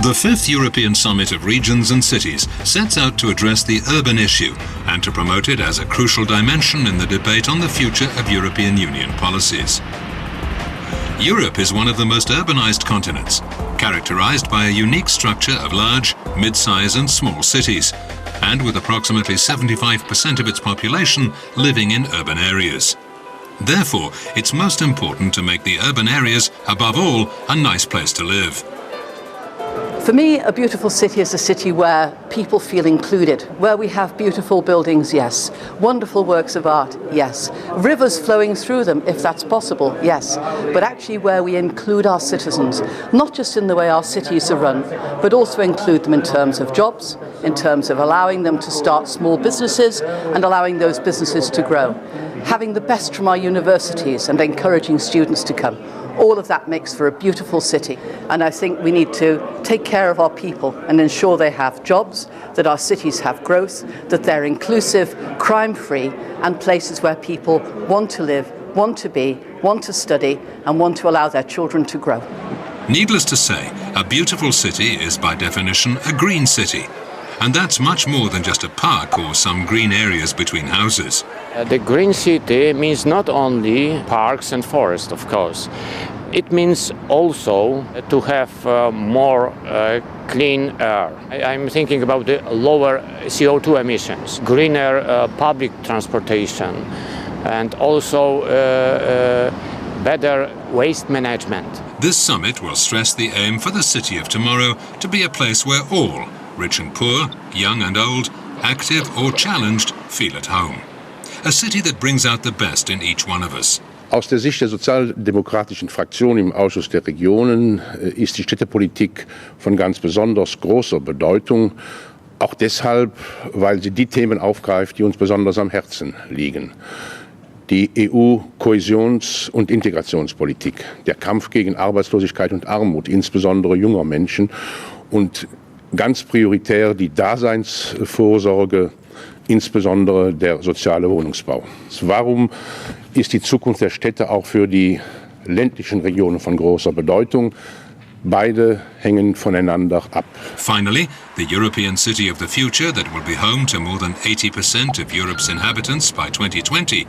The 5th European Summit of Regions and Cities sets out to address the urban issue and to promote it as a crucial dimension in the debate on the future of European Union policies. Europe is one of the most urbanized continents, characterized by a unique structure of large, mid-size and small cities, and with approximately 75% of its population living in urban areas. Therefore, it's most important to make the urban areas, above all, a nice place to live. For me, a beautiful city is a city where people feel included, where we have beautiful buildings, yes. Wonderful works of art, yes. Rivers flowing through them, if that's possible, yes. But actually where we include our citizens, not just in the way our cities are run, but also include them in terms of jobs, in terms of allowing them to start small businesses and allowing those businesses to grow. Having the best from our universities and encouraging students to come. All of that makes for a beautiful city, and I think we need to take care of our people and ensure they have jobs, that our cities have growth, that they're inclusive, crime-free, and places where people want to live, want to be, want to study, and want to allow their children to grow. Needless to say, a beautiful city is by definition a green city. And that's much more than just a park or some green areas between houses. The green city means not only parks and forests, of course. It means also to have more clean air. I'm thinking about the lower CO2 emissions, greener public transportation, and also better waste management. This summit will stress the aim for the city of tomorrow to be a place where all, rich and poor, young and old, active or challenged, feel at home. A city that brings out the best in each one of us. Aus der Sicht der sozialdemokratischen Fraktion im Ausschuss der Regionen ist die Städtepolitik von ganz besonders großer Bedeutung. Auch deshalb, weil sie die Themen aufgreift, die uns besonders am Herzen liegen. Die EU-Kohäsions- und Integrationspolitik, der Kampf gegen Arbeitslosigkeit und Armut, insbesondere junger Menschen, und ganz prioritär die Daseinsvorsorge, insbesondere der soziale Wohnungsbau. Warum ist die Zukunft der Städte auch für die ländlichen Regionen von großer Bedeutung? Beide hängen voneinander ab. Finally, the European city of the future that will be home to more than 80% of Europe's inhabitants by 2020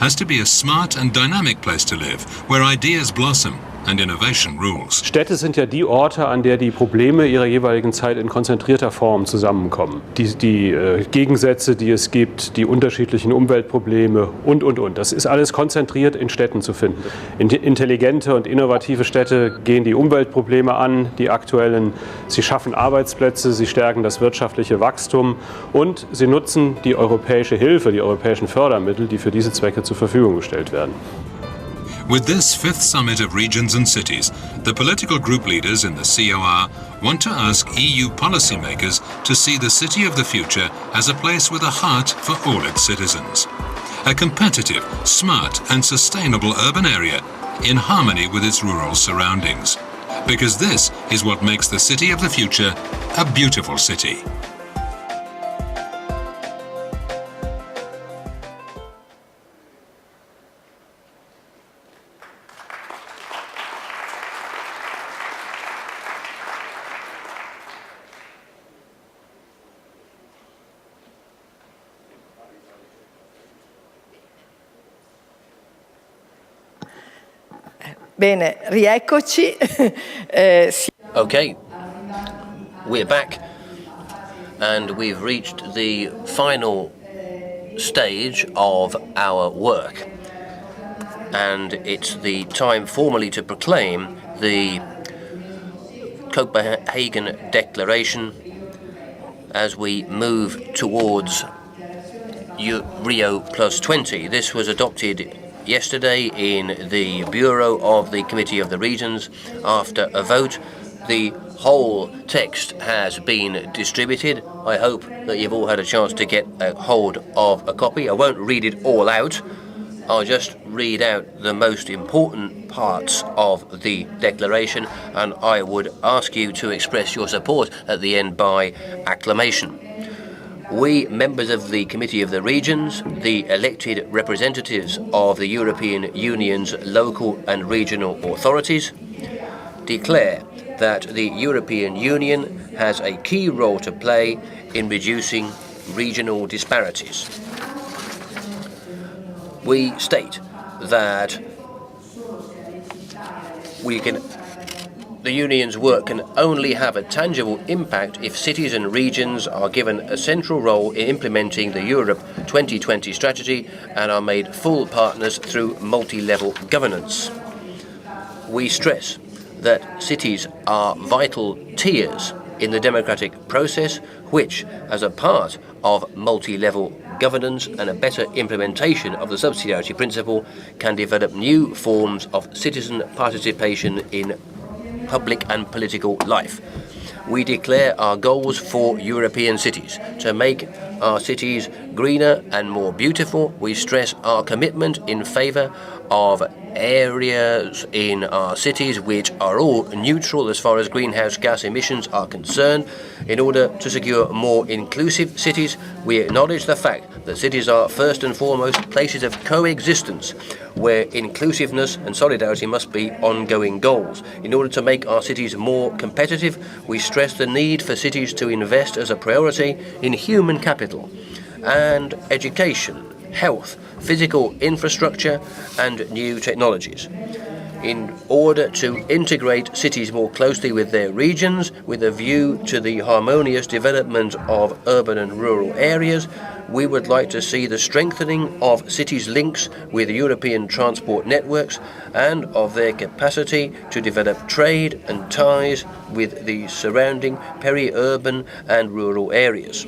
has to be a smart and dynamic place to live, where ideas blossom and innovation rules. Städte sind ja die Orte, an der die Probleme ihrer jeweiligen Zeit in konzentrierter Form zusammenkommen. Die Gegensätze, die es gibt, die unterschiedlichen Umweltprobleme und. Das ist alles konzentriert in Städten zu finden. Intelligente und innovative Städte gehen die Umweltprobleme an, die aktuellen. Sie schaffen Arbeitsplätze, sie stärken das wirtschaftliche Wachstum und sie nutzen die europäische Hilfe, die europäischen Fördermittel, die für diese Zwecke zur Verfügung gestellt werden. With this 5th Summit of Regions and Cities, the political group leaders in the COR want to ask EU policymakers to see the city of the future as a place with a heart for all its citizens. A competitive, smart and sustainable urban area in harmony with its rural surroundings. Because this is what makes the city of the future a beautiful city. Bene, rieccoci. Okay, we're back and we've reached the final stage of our work, and it's the time formally to proclaim the Copenhagen Declaration as we move towards Rio+20. This was adopted yesterday in the Bureau of the Committee of the Regions after a vote. The whole text has been distributed. I hope that you've all had a chance to get a hold of a copy. I won't read it all out. I'll just read out the most important parts of the declaration, and I would ask you to express your support at the end by acclamation. We, members of the Committee of the Regions, the elected representatives of the European Union's local and regional authorities, declare that the European Union has a key role to play in reducing regional disparities. We state that the Union's work can only have a tangible impact if cities and regions are given a central role in implementing the Europe 2020 strategy and are made full partners through multi-level governance. We stress that cities are vital tiers in the democratic process, which, as a part of multi-level governance and a better implementation of the subsidiarity principle, can develop new forms of citizen participation in public and political life. We declare our goals for European cities. To make our cities greener and more beautiful, we stress our commitment in favour of areas in our cities which are all neutral as far as greenhouse gas emissions are concerned. In order to secure more inclusive cities, we acknowledge the fact that cities are first and foremost places of coexistence, where inclusiveness and solidarity must be ongoing goals. In order to make our cities more competitive, we stress the need for cities to invest as a priority in human capital and education, health, physical infrastructure and new technologies. In order to integrate cities more closely with their regions, with a view to the harmonious development of urban and rural areas, we would like to see the strengthening of cities' links with European transport networks and of their capacity to develop trade and ties with the surrounding peri-urban and rural areas.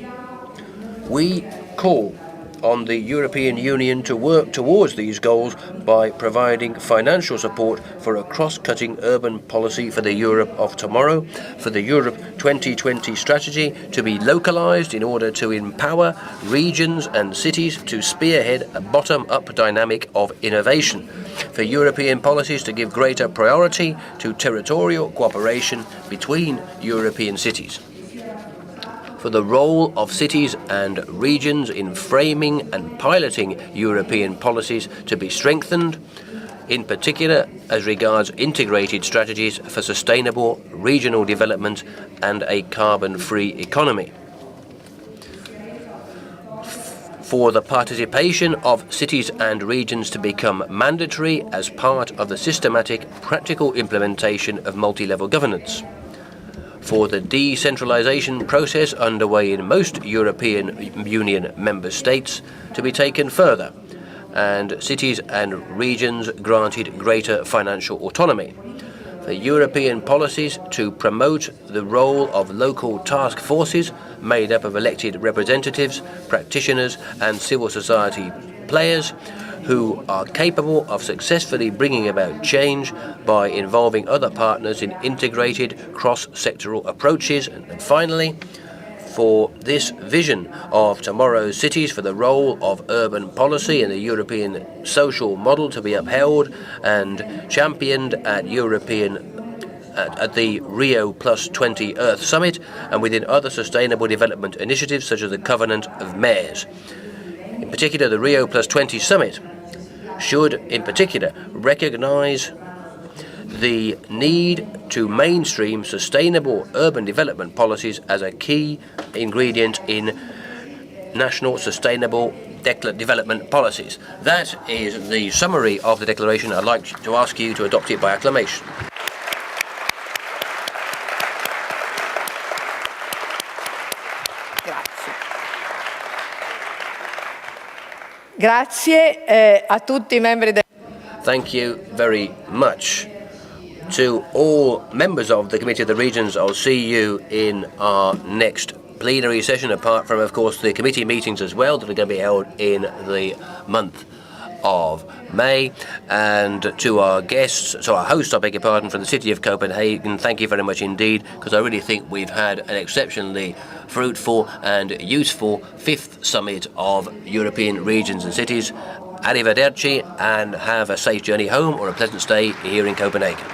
We call on the European Union to work towards these goals by providing financial support for a cross-cutting urban policy for the Europe of tomorrow, for the Europe 2020 strategy to be localized in order to empower regions and cities to spearhead a bottom-up dynamic of innovation, for European policies to give greater priority to territorial cooperation between European cities, for the role of cities and regions in framing and piloting European policies to be strengthened, in particular as regards integrated strategies for sustainable regional development and a carbon-free economy, for the participation of cities and regions to become mandatory as part of the systematic, practical implementation of multi-level governance, for the decentralization process underway in most European Union member states to be taken further, and cities and regions granted greater financial autonomy, for European policies to promote the role of local task forces made up of elected representatives, practitioners and civil society players who are capable of successfully bringing about change by involving other partners in integrated cross-sectoral approaches. And finally, for this vision of tomorrow's cities, for the role of urban policy and the European social model to be upheld and championed at the Rio+20 Earth Summit and within other sustainable development initiatives such as the Covenant of Mayors. In particular, the Rio+20 Summit should, in particular, recognise the need to mainstream sustainable urban development policies as a key ingredient in national sustainable development policies. That is the summary of the declaration. I'd like to ask you to adopt it by acclamation. Grazie a tutti i membri del... Thank you very much to all members of the Committee of the Regions. I'll see you in our next plenary session, apart from, of course, the committee meetings as well that are going to be held in the month of May. And to our guests, so our host, I beg your pardon, from the city of Copenhagen, thank you very much indeed, because I really think we've had an exceptionally fruitful and useful 5th Summit of European Regions and Cities. Arrivederci and have a safe journey home or a pleasant stay here in Copenhagen.